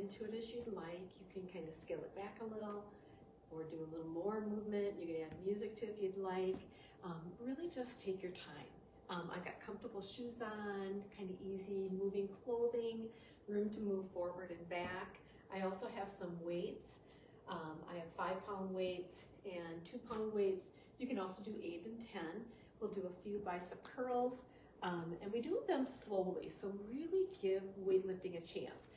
into it as you'd like. You can kind of scale it back a little or do a little more movement. You can add music to it if you'd like. Really just take your time. I got comfortable shoes on, kind of easy moving clothing, room to move forward and back. I also have some weights. I have 5-pound weights and 2-pound weights. You can also do 8 and 10. We'll do a few bicep curls, and we do them slowly, so really give weightlifting a chance.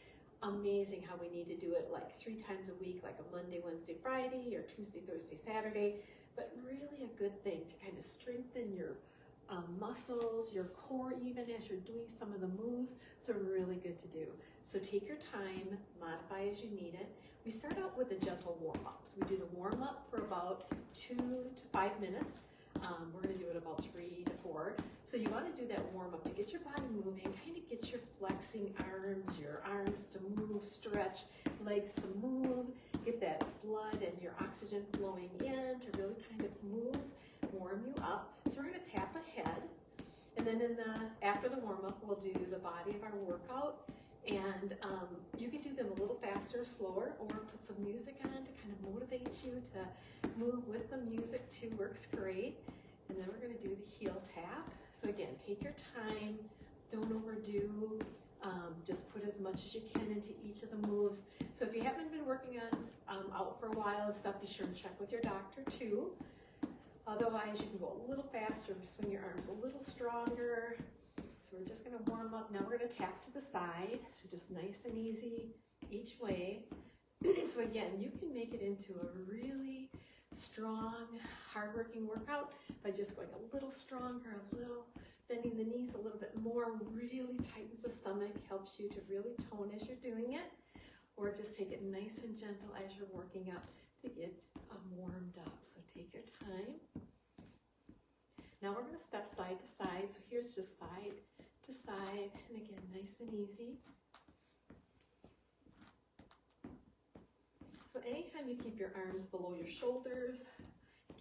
Amazing how we need to do it like 3 times a week, like a Monday, Wednesday, Friday, or Tuesday, Thursday, Saturday, but really a good thing to kind of strengthen your muscles, your core even as you're doing some of the moves, so really good to do. So take your time, modify as you need it. We start out with a gentle warm-up. So we do the warm-up for about 2 to 5 minutes. We're going to do it about 3 to 4. So you want to do that warm-up to get your body moving, kind of get your flexing arms, your arms to move, stretch, legs to move, get that blood and your oxygen flowing in to really kind of move, warm you up. So we're going to tap ahead, and then after the warm-up, we'll do the body of our workout, and you can do them a little faster or slower, or put some music on to kind of motivate you to move with the music too, works great. And then we're going to do the heel tap. So again, take your time, don't overdo, just put as much as you can into each of the moves. So if you haven't been working on out for a while and stuff, be sure to check with your doctor too. Otherwise, you can go a little faster, swing your arms a little stronger. So we're just going to warm up. Now we're going to tap to the side, so just nice and easy each way. So again, you can make it into a really strong, hardworking workout by just going a little stronger, a little, bending the knees a little bit more, really tightens the stomach, helps you to really tone as you're doing it, or just take it nice and gentle as you're working up to get warmed up. So take your time. Now we're going to step side to side. So here's just side to side, and again, nice and easy. So anytime you keep your arms below your shoulders,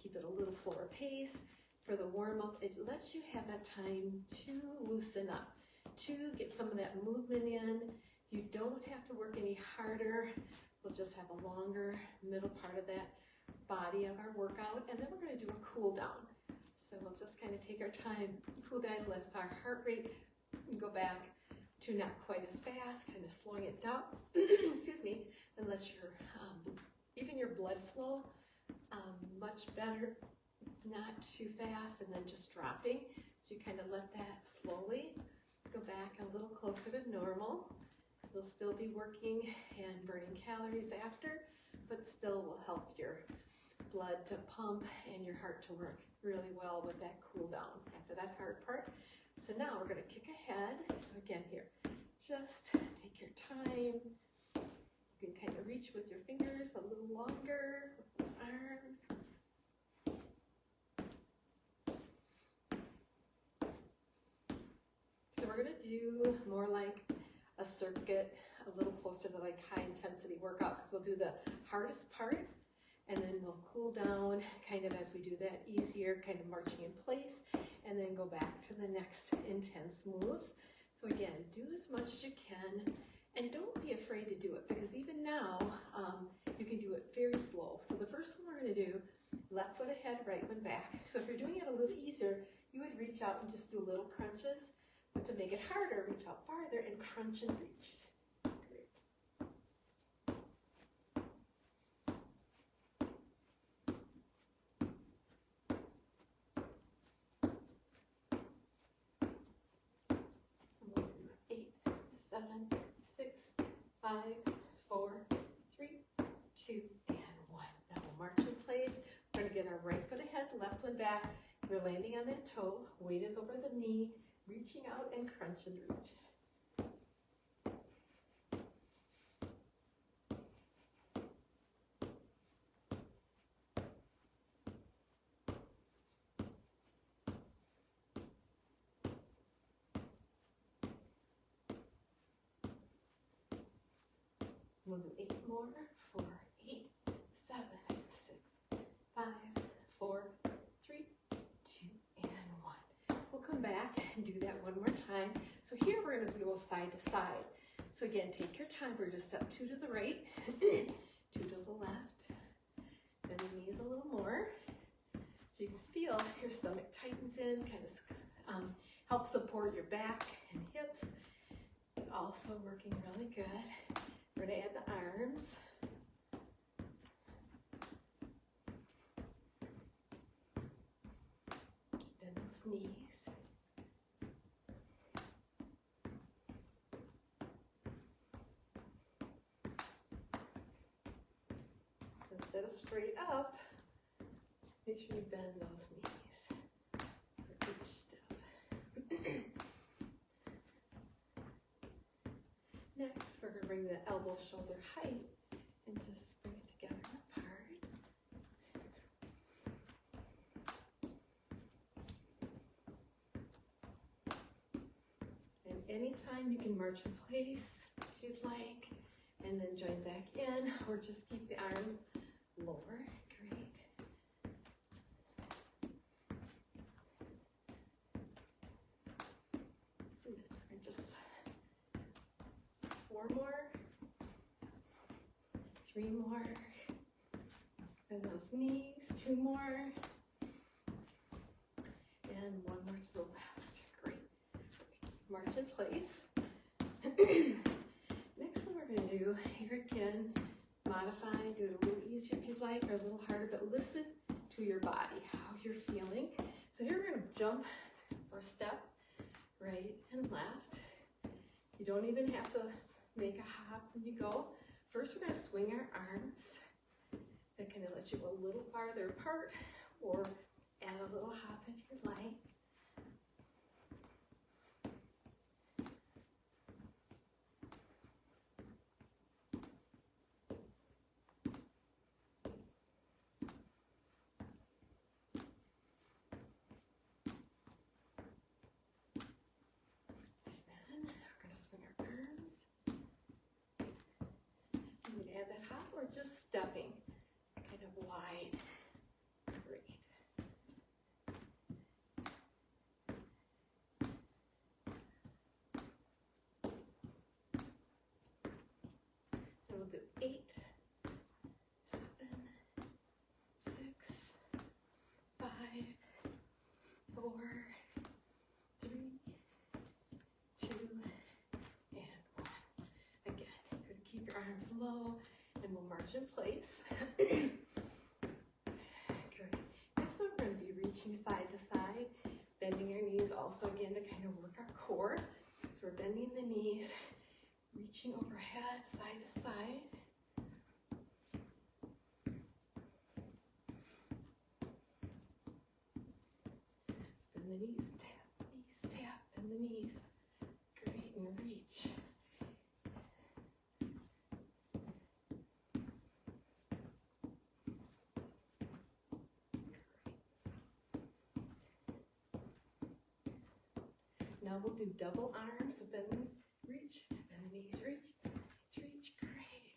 keep it a little slower pace. For the warm-up, it lets you have that time to loosen up, to get some of that movement in. You don't have to work any harder. We'll just have a longer middle part of that body of our workout, and then we're going to do a cool down. So we'll just kind of take our time, cool down, let our heart rate go back to not quite as fast, kind of slowing it down, excuse me, and let your, even your blood flow much better, not too fast, and then just dropping. So you kind of let that slowly go back a little closer to normal. We'll still be working and burning calories after, but still will help your blood to pump and your heart to work really well with that cool down after that hard part. So now we're going to kick ahead. So again here, just take your time. You can kind of reach with your fingers a little longer with those arms. So we're going to do more like a circuit, a little closer to like high intensity workout, because we'll do the hardest part, and then we'll cool down kind of as we do that, easier, kind of marching in place, and then go back to the next intense moves. So again, do as much as you can, and don't be afraid to do it, because even now, you can do it very slow. So the first one we're going to do, left foot ahead, right one back. So if you're doing it a little easier, you would reach out and just do little crunches, but to make it harder, reach out farther and crunch and reach. Right foot ahead, left one back. You're landing on that toe. Weight is over the knee. Reaching out and crunch and reach. We'll do 8 more. 4, 8, 7, 6, 5, 4, 3, 2, and 1. We'll come back and do that one more time. So here we're going to go side to side. So again, take your time. We're going to step 2 to the right, 2 to the left, bend the knees a little more. So you can feel your stomach tightens in, kind of help support your back and hips, but also working really good. We're going to add the arms. Bend those knees. Instead of straight up, make sure you bend those knees for each step. Next, we're going to bring the elbow shoulder height and just bring it together and apart. And anytime you can march in place if you'd like, and then join back in, or just keep the arms lower. Great. And just 4 more, 3 more, and those knees, 2 more, and 1 more to the left. Great. March in place. Next one we're going to do, here again, modify, do it a little easier if you'd like, or a little harder, but listen to your body, how you're feeling. So here we're going to jump or step right and left. You don't even have to make a hop when you go. First, we're going to swing our arms. That kind of lets you go a little farther apart, or add a little hop if you'd like. Or just stepping kind of wide. Great. We'll do 8, 7, 6, 5, 4, 3, 2, and 1. Again, you're going to keep your arms low. And we'll march in place. Good. Next one, we're going to be reaching side to side, bending our knees also again to kind of work our core. So we're bending the knees, reaching overhead, side to side. Bend the knees, tap, bend the knees. Great, and reach. Now we'll do double arms, so bend, reach, bend the knees, reach, great.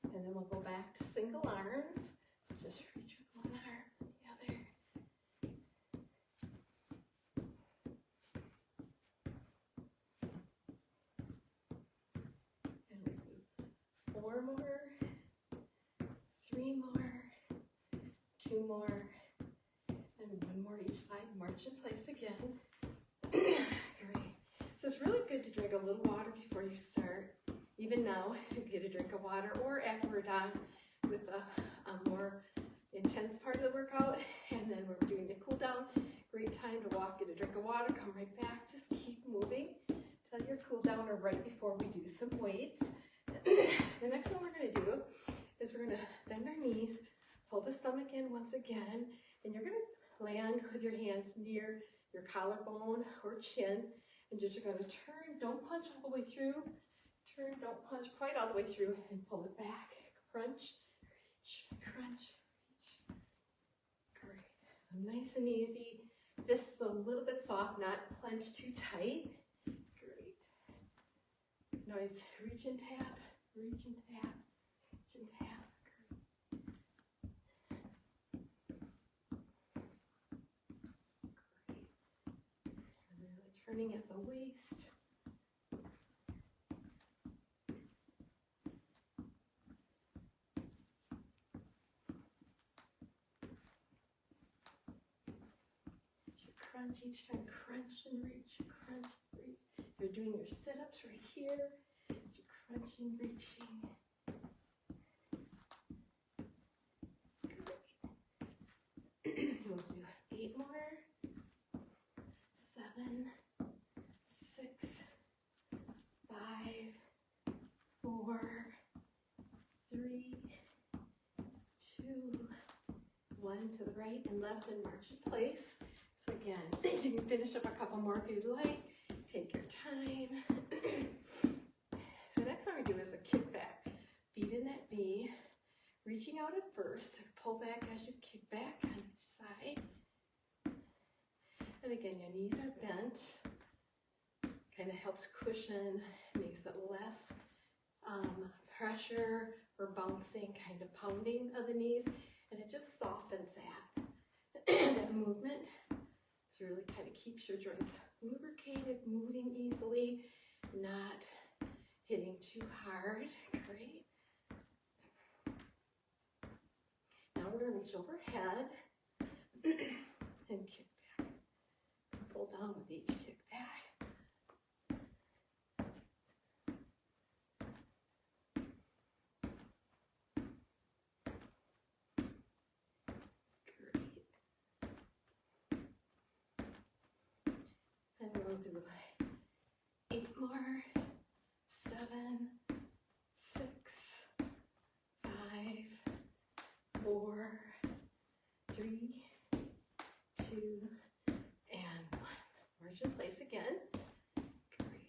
And then we'll go back to single arms, so just reach with one arm, the other. Four more, 3 more, 2 more, and 1 more each side. March in place again. Great. So it's really good to drink a little water before you start. Even now, you get a drink of water, or after we're done with the more intense part of the workout, and then we're doing the cool down. Great time to walk, get a drink of water, come right back. Just keep moving till you're cool down, or right before we do some weights. The next one we're going to do is we're going to bend our knees, pull the stomach in once again, and you're going to land with your hands near your collarbone or chin, and you're just going to turn, don't punch all the way through, turn, don't punch quite all the way through, and pull it back, crunch, reach, crunch, reach. Great. So nice and easy. Fists a little bit soft, not clenched too tight. Great. Noise, reach and tap, reach and tap, reach and tap. Great. And really turning at the waist. Crunch each time, crunch and reach, crunch, reach. You're doing your sit-ups right here. You're crunching, reaching. Great. We'll do 8 more. 7, 6, 5, 4, 3, 2, 1 to the right and left and march in place. So again, you can finish up a couple more if you'd like. Take your time. So next one we do is a kick back. Feet in that V, reaching out at first, pull back as you kick back on each side. And again, your knees are bent. Kind of helps cushion, makes it less pressure or bouncing, kind of pounding of the knees, and it just softens that movement. So really kind of keeps your joints lubricated, moving easily, not hitting too hard. Great. Now we're going to reach overhead and kick back. Pull down with each kick back. And we'll do 8 more, 7, 6, 5, 4, 3, 2, and 1. March in place again. Great.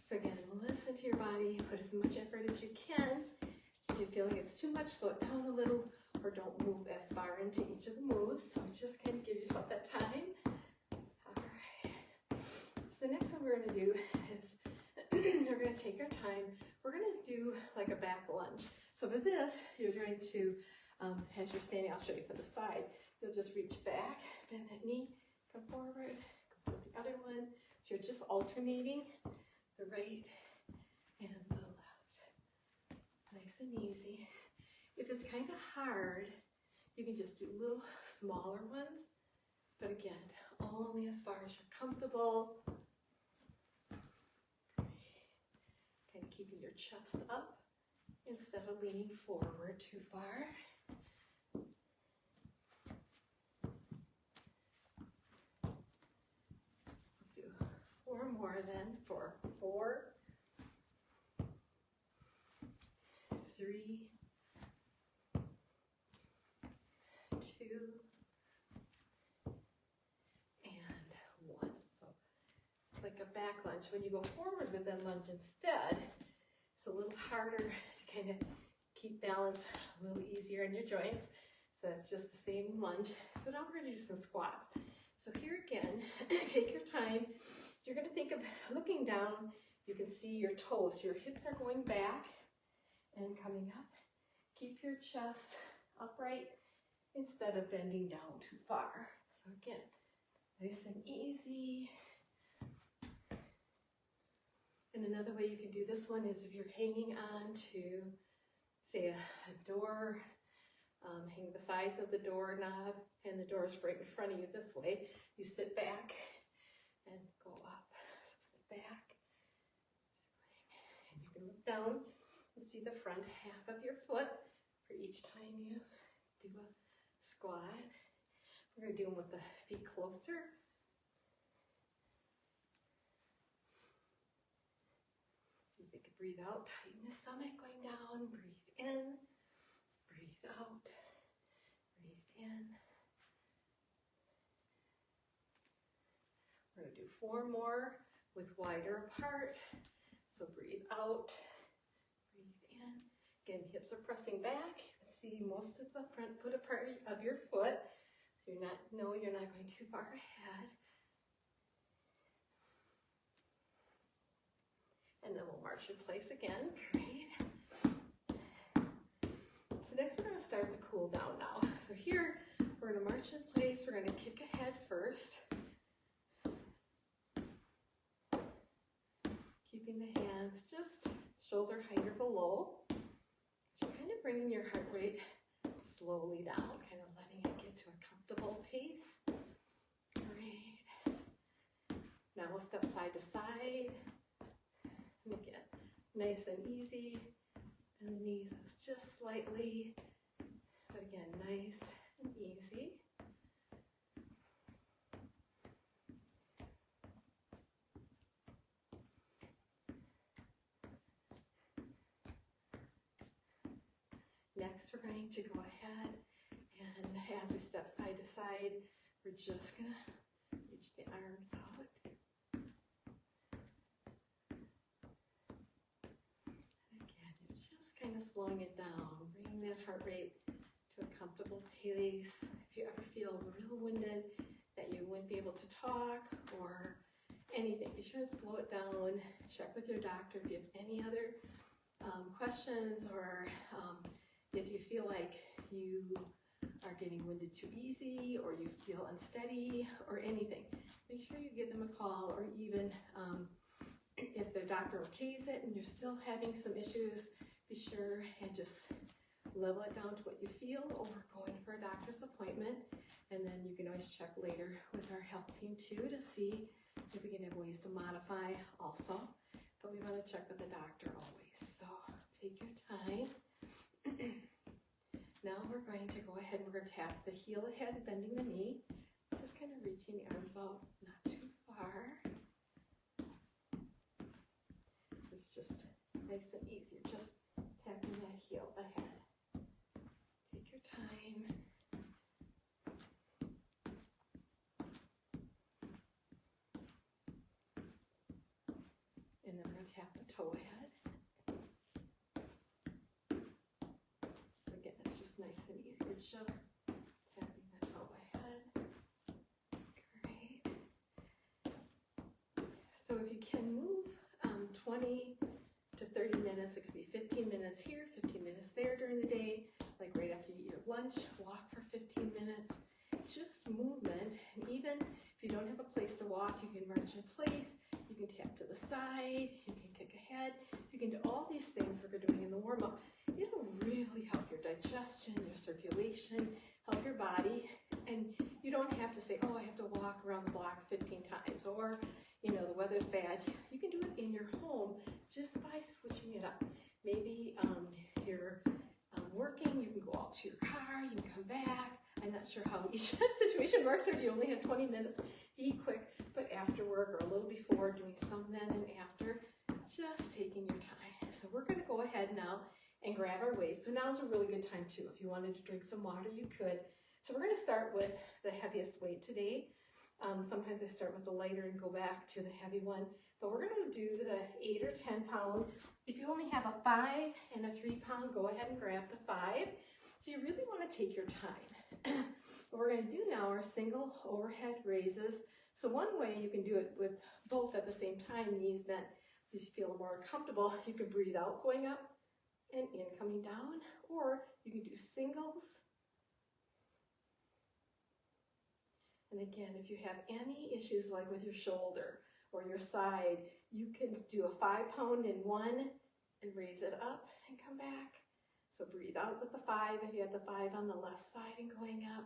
So again, listen to your body, put as much effort as you can. If you feel like it's too much, slow it down a little, or don't move as far into each of the moves. So just kind of give yourself that time. So the next one we're going to do is we're going to take our time. We're going to do like a back lunge. So for this, you're going to, as you're standing, I'll show you for the side. You'll just reach back, bend that knee, come forward, go with the other one. So you're just alternating the right and the left. Nice and easy. If it's kind of hard, you can just do little smaller ones. But again, only as far as you're comfortable. Kind of keeping your chest up instead of leaning forward too far. We'll do 4 more then for 4, 3, 2, and 1. So it's like a back lunge. When you go forward with that lunge instead, it's a little harder to kind of keep balance, a little easier in your joints. So it's just the same lunge. So now we're going to do some squats. So here again, take your time. You're going to think of looking down. You can see your toes. Your hips are going back and coming up. Keep your chest upright instead of bending down too far. So again, nice and easy. And another way you can do this one is if you're hanging on to, say, a door, hang the sides of the doorknob, and the door is right in front of you this way. You sit back and go up. So sit back, and you can look down and see the front half of your foot for each time you do a squat. We're going to do them with the feet closer. You can breathe out, tighten the stomach, going down, breathe in, breathe out, breathe in. We're going to do 4 more with wider apart. So breathe out, breathe in. Again, hips are pressing back. See most of the front foot apart of your foot. So you're not going too far ahead. and then we'll march in place again. Great. So next we're going to start the cool down now. So here we're going to march in place. We're going to kick ahead first. Keeping the hands just shoulder height or below. So you're kind of bringing your heart rate slowly down, kind of letting it get to a comfortable pace. Great. Now we'll step side to side. And again, nice and easy. And the knees just slightly, but again, nice and easy. Next, we're going to go ahead and as we step side to side, we're just going to reach the arms out. Again, you're just kind of slowing it down, bringing that heart rate to a comfortable pace. If you ever feel real winded, that you wouldn't be able to talk or anything, be sure to slow it down. Check with your doctor if you have any other questions, or if you feel like you are getting winded too easy or you feel unsteady or anything. Make sure you give them a call, or even if their doctor okays it and you're still having some issues, be sure and just level it down to what you feel, or go in for a doctor's appointment. And then you can always check later with our health team too to see if we can have ways to modify also. But we want to check with the doctor always. So take your time. Now we're going to go ahead and we're going to tap the heel ahead, bending the knee. Just kind of reaching the arms out, not too far. It's just nice and easy. Just tapping that heel ahead. Take your time. And then we're going to tap the toe ahead. Again, it's just nice and easy. We're just tapping the toe ahead. Great. So if you can move 20 to 30 minutes, it could be 15 minutes here, 15 minutes there during the day, like right after you eat your lunch, walk for 15 minutes. Just movement. And even if you don't have a place to walk, you can march in place, you can tap to the side, you can kick ahead, you can do all these things we're doing in the warm-up. It'll really help your digestion, your circulation, help your body. And you don't have to say, oh, I have to walk around the block 15 times, or, you know, the weather's bad. You can do it in your home just by switching it up. Maybe you're working, you can go out to your car, you can come back. I'm not sure how each situation works, or do you only have 20 minutes? Be quick, but after work or a little before, doing some then and after, just taking your time. So we're going to go ahead now and grab our weights. So now's a really good time too. If you wanted to drink some water, you could. So we're going to start with the heaviest weight today. Sometimes I start with the lighter and go back to the heavy one, but we're going to do the 8 or 10 pound. If you only have a 5 and a 3 pound, go ahead and grab the 5. So you really want to take your time. What we're going to do now are single overhead raises. So one way you can do it with both at the same time, knees bent. If you feel more comfortable, you can breathe out going up and in coming down, or you can do singles. And again, if you have any issues like with your shoulder or your side, you can do a 5 pound in one and raise it up and come back. So breathe out with the 5 if you have the 5 on the left side and going up,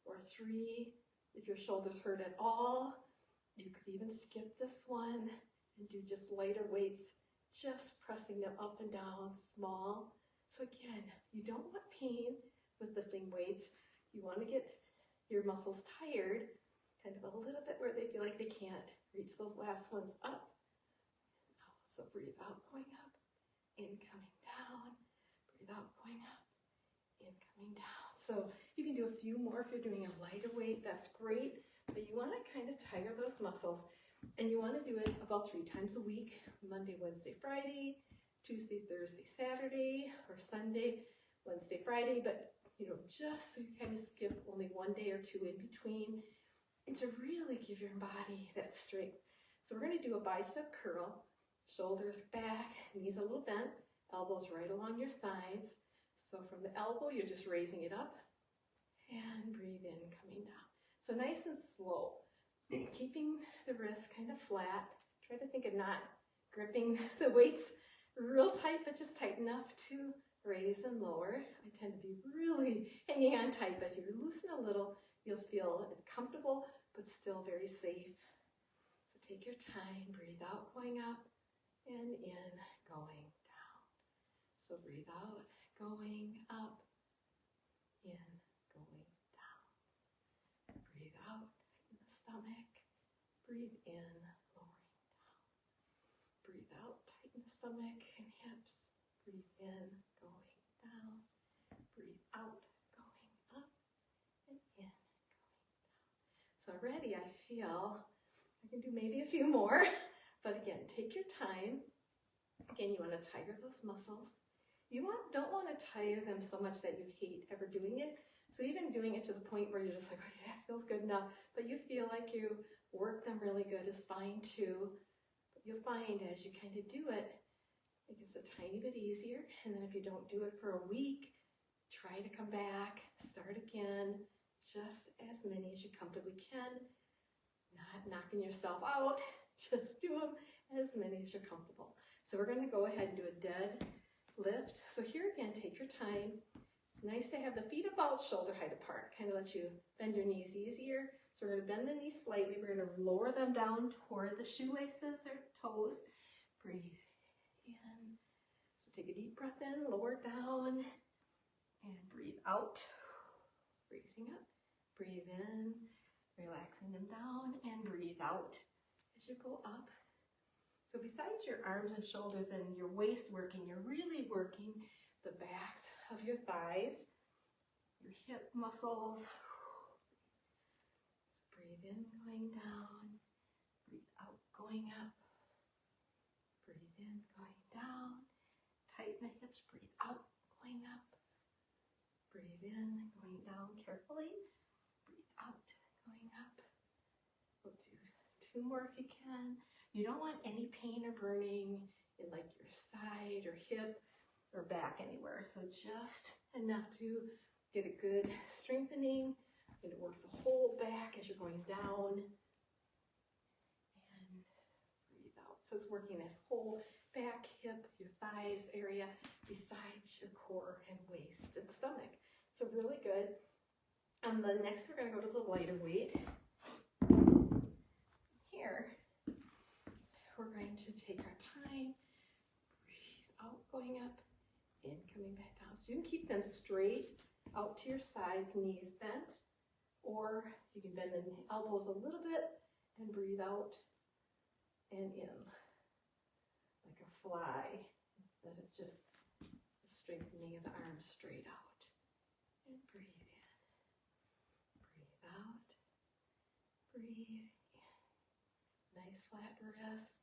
or 3 if your shoulders hurt at all. You could even skip this one and do just lighter weights, just pressing them up and down, small. So again, you don't want pain with lifting weights. You want to get your muscles tired, kind of a little bit where they feel like they can't reach those last ones up. So breathe out, going up, in, coming down. Breathe out, going up, in, coming down. So you can do a few more if you're doing a lighter weight, that's great, but you want to kind of tire those muscles, and you want to do it about 3 times a week, Monday, Wednesday, Friday, Tuesday, Thursday, Saturday, or Sunday, Wednesday, Friday, but you know, just so you kind of skip only 1 day or 2 in between, and to really give your body that strength. So we're going to do a bicep curl, Shoulders back, knees a little bent, elbows right along your sides. So from the elbow, you're just raising it up and breathe in, coming down. So nice and slow, keeping the wrists kind of flat. Try to think of not gripping the weights real tight, but just tight enough to raise and lower. I tend to be really hanging on tight, but if you loosen a little, you'll feel comfortable, but still very safe. So take your time, breathe out, going up, and in, going down. So breathe out, going up, in, going down. Breathe out in the stomach, breathe in, lowering down. Breathe out, tighten the stomach and hips, breathe in, going down. Breathe out, going up, and in, going down. So already I feel I can do maybe a few more, but again, take your time. Again, you want to tire those muscles. You don't want to tire them so much that you hate ever doing it. So even doing it to the point where you're just like, oh yeah, it feels good enough, but you feel like you work them really good is fine too. But you'll find as you kind of do it, it gets a tiny bit easier. And then if you don't do it for a week, try to come back, start again, just as many as you comfortably can. Not knocking yourself out, just do them as many as you're comfortable. So we're going to go ahead and do a dead lift. So here again, take your time. It's nice to have the feet about shoulder height apart, kind of let you bend your knees easier. So we're going to bend the knees slightly. We're going to lower them down toward the shoelaces or toes. Breathe in. So take a deep breath in, lower down, and breathe out. Raising up. Breathe in, relaxing them down, and breathe out as you go up. So besides your arms and shoulders and your waist working, you're really working the backs of your thighs, your hip muscles. So breathe in, going down. Breathe out, going up. Breathe in, going down. Tighten the hips. Breathe out, going up. Breathe in, going down carefully. Breathe out, going up. We'll do 2 more if you can. You don't want any pain or burning in like your side or hip or back anywhere. So just enough to get a good strengthening. And it works the whole back as you're going down. And breathe out. So it's working that whole back, hip, your thighs area besides your core and waist and stomach. So really good. The next we're going to go to the lighter weight. Here, we're going to take our time, breathe out, going up, in, coming back down. So you can keep them straight out to your sides, knees bent, or you can bend the elbows a little bit and breathe out and in, like a fly, instead of just the strengthening of the arms straight out. And breathe in, breathe out, breathe in. Nice flat wrist.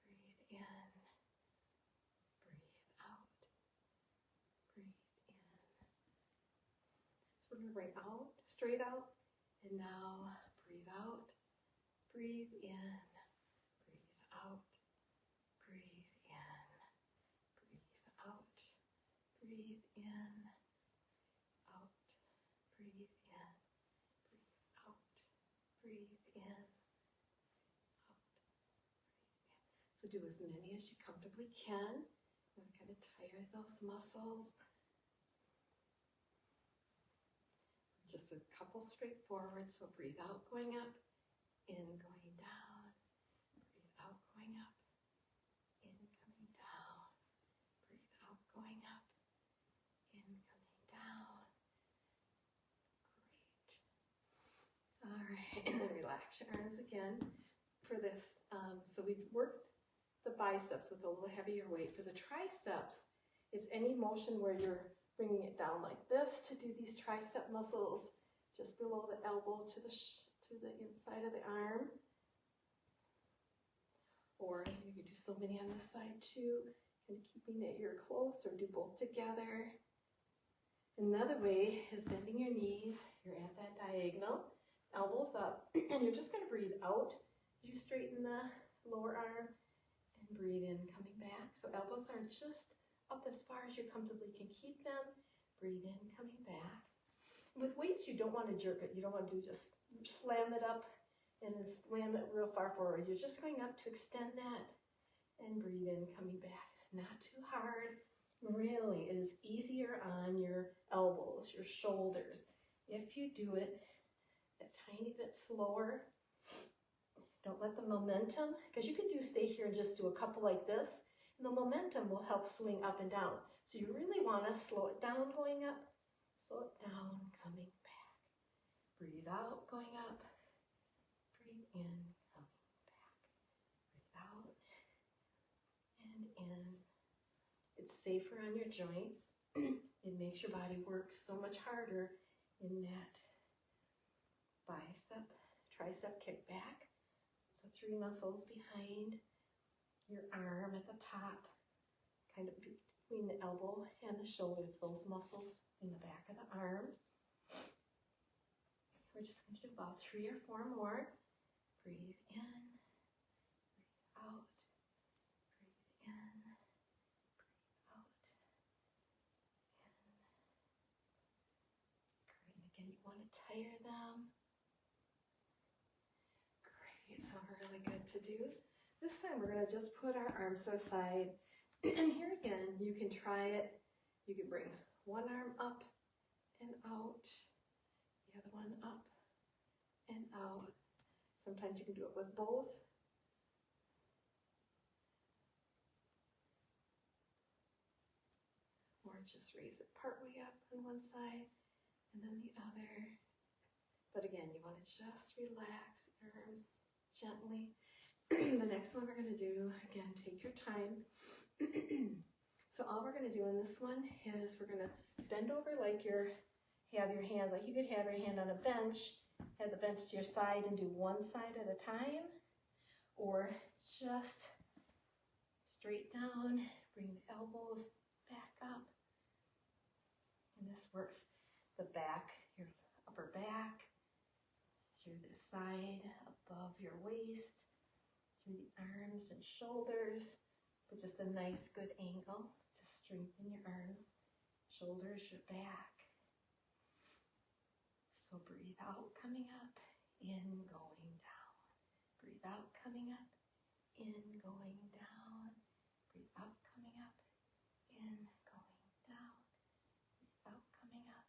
Breathe in. Breathe out. Breathe in. So we're going to bring out, straight out, and now breathe out. Breathe in. Breathe out. Breathe in. Breathe out. Breathe in. Out. Breathe in. Breathe out. Breathe in. So do as many as you comfortably can. You want to kind of tire those muscles. Just a couple straight forward. So breathe out, going up, in, going down. Breathe out, going up, in, coming down. Breathe out, going up, in, coming down. Great. All right, and then relax your arms again for this. So we've worked the biceps with a little heavier weight. For the triceps, it's any motion where you're bringing it down like this to do these tricep muscles just below the elbow to the inside of the arm. Or you could do so many on this side too, kind of keeping the ear close, or do both together. Another way is bending your knees. You're at that diagonal, elbows up, and you're just going to breathe out as you straighten the lower arm. And And breathe in, coming back. So elbows are just up as far as you comfortably can keep them. Breathe in, coming back. With weights, you don't want to jerk it. You don't want to just slam it up and then slam it real far forward. You're just going up to extend that and breathe in, coming back. Not too hard. Really, it is easier on your elbows, your shoulders. If you do it a tiny bit slower, don't let the momentum, because you could stay here and just do a couple like this, and the momentum will help swing up and down. So you really want to slow it down going up, slow it down, coming back. Breathe out, going up. Breathe in, coming back. Breathe out and in. It's safer on your joints. It makes your body work so much harder in that bicep, tricep kickback. So 3 muscles behind your arm at the top, kind of between the elbow and the shoulders, those muscles in the back of the arm. We're just going to do about 3 or 4 more. Breathe in, breathe out, breathe in, breathe out, in. Great. Again, you want to tire them. Great, so really good to do. This time we're going to just put our arms to the side. And here again, you can try it. You can bring one arm up and out, the other one up and out. Sometimes you can do it with both. Or just raise it partway up on one side and then the other. But again, you want to just relax your arms gently. The next one we're going to do, again, take your time. So all we're going to do in this one is we're going to bend over like have your hands, like you could have your hand on a bench, have the bench to your side and do one side at a time, or just straight down, bring the elbows back up. And this works the back, your upper back, through the side, above your waist, through the arms and shoulders, but just a nice good angle to strengthen your arms, shoulders, your back. So breathe out, coming up, in, going down. Breathe out, coming up, in, going down. Breathe out, coming up, in, going down. Breathe out, coming up.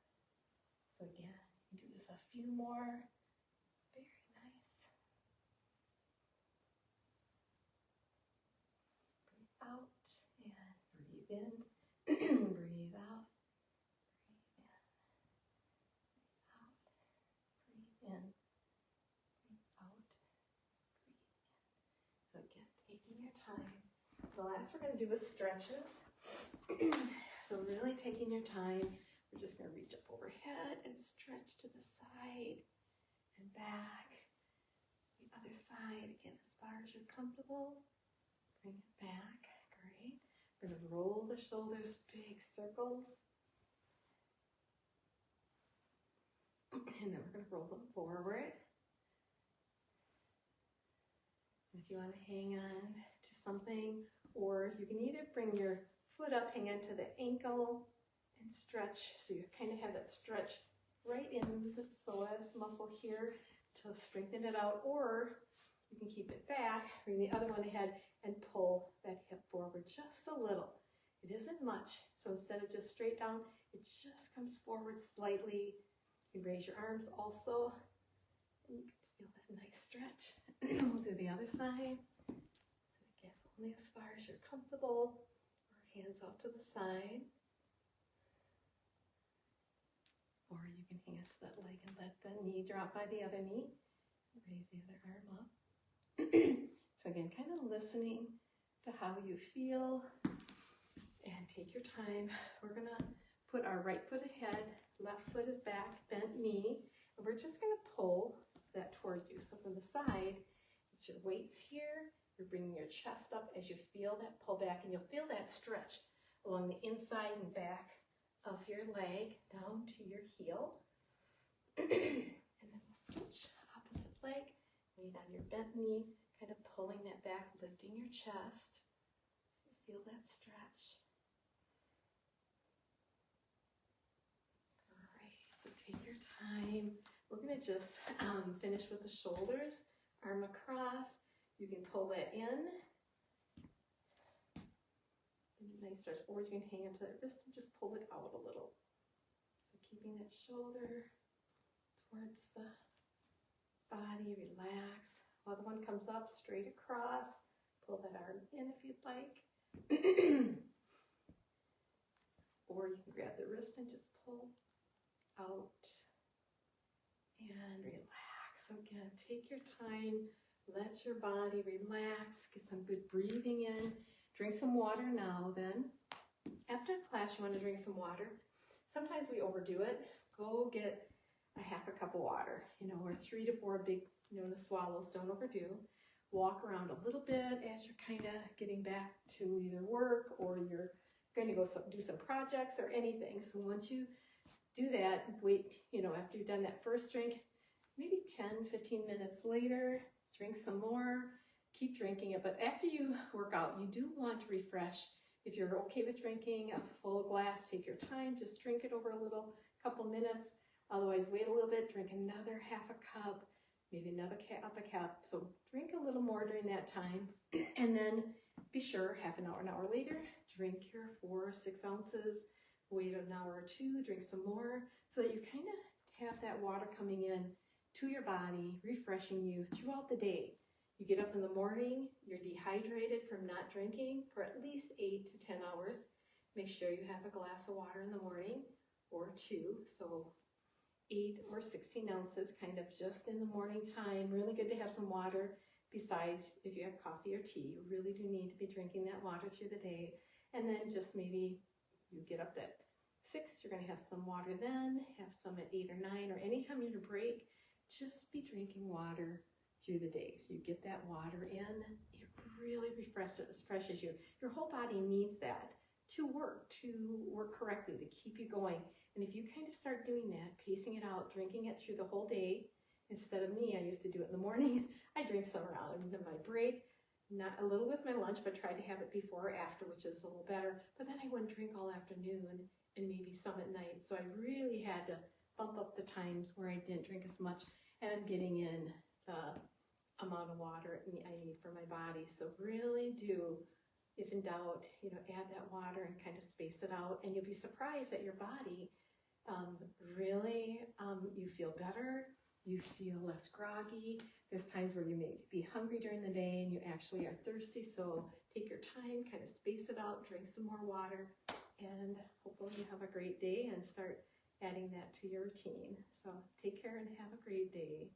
So again, you do this a few more. Very nice. Breathe out and breathe in. Breathe out. Breathe in. Breathe out. Breathe in. Breathe out. Breathe in. So again, taking your time. The last we're going to do is stretches. So really taking your time. We're just going to reach up overhead and stretch to the side and back. The other side, again, as far as you're comfortable. Bring it back. Great. We're going to roll the shoulders, big circles. And then we're going to roll them forward. And if you want to hang on to something, or you can either bring your foot up, hang on to the ankle, and stretch. So you kind of have that stretch right in the psoas muscle here to strengthen it out, or you can keep it back, bring the other one ahead, and pull that hip forward just a little. It isn't much, so instead of just straight down, it just comes forward slightly. You can raise your arms also, and you can feel that nice stretch. We'll do the other side. Again, only as far as you're comfortable, or hands out to the side. Or you can hang onto that leg and let the knee drop by the other knee. Raise the other arm up. So again, kind of listening to how you feel, and take your time. We're going to put our right foot ahead, left foot is back, bent knee, and we're just going to pull that towards you. So from the side, it's your weights here. You're bringing your chest up as you feel that pull back, and you'll feel that stretch along the inside and back of your leg down to your heel. And then we'll switch opposite leg, weight on your bent knee, kind of pulling that back, lifting your chest. feel that stretch. All right, so take your time. We're gonna just finish with the shoulders, arm across. You can pull that in. Nice stretch, or you can hang onto that wrist and just pull it out a little. So keeping that shoulder towards the body, relax. Other one comes up, straight across. Pull that arm in if you'd like. Or you can grab the wrist and just pull out and relax. So again, take your time, let your body relax, get some good breathing in. Drink some water now then. After class, you want to drink some water. Sometimes we overdo it. Go get a half a cup of water, or 3 to 4 big, the swallows. Don't overdo. Walk around a little bit as you're kind of getting back to either work or you're going to go do some projects or anything. So once you do that, wait, after you've done that first drink, maybe 10, 15 minutes later, drink some more. Keep drinking it, but after you work out, you do want to refresh. If you're okay with drinking a full glass, take your time, just drink it over a couple minutes. Otherwise, wait a little bit, drink another half a cup, maybe another cup. So drink a little more during that time, and then be sure half an hour later, drink your 4 or 6 ounces, wait an hour or 2, drink some more, so that you kind of have that water coming in to your body, refreshing you throughout the day. You get up in the morning, you're dehydrated from not drinking for at least 8 to 10 hours. Make sure you have a glass of water in the morning or 2, so 8 or 16 ounces kind of just in the morning time. Really good to have some water besides if you have coffee or tea. You really do need to be drinking that water through the day. And then just maybe you get up at 6, you're going to have some water then, have some at 8 or 9, or anytime you're on a break, just be drinking water through the day. So you get that water in, it really refreshes you. Your whole body needs that to work correctly, to keep you going. And if you kind of start doing that, pacing it out, drinking it through the whole day, instead of me, I used to do it in the morning, I drink some around my break, not a little with my lunch, but try to have it before or after, which is a little better. But then I wouldn't drink all afternoon and maybe some at night. So I really had to bump up the times where I didn't drink as much, and I'm getting in the amount of water I need for my body. So really do, if in doubt, add that water and kind of space it out, and you'll be surprised that your body really, you feel better, you feel less groggy. There's times where you may be hungry during the day and you actually are thirsty, so take your time, kind of space it out, drink some more water, and hopefully you have a great day and start adding that to your routine. So take care and have a great day.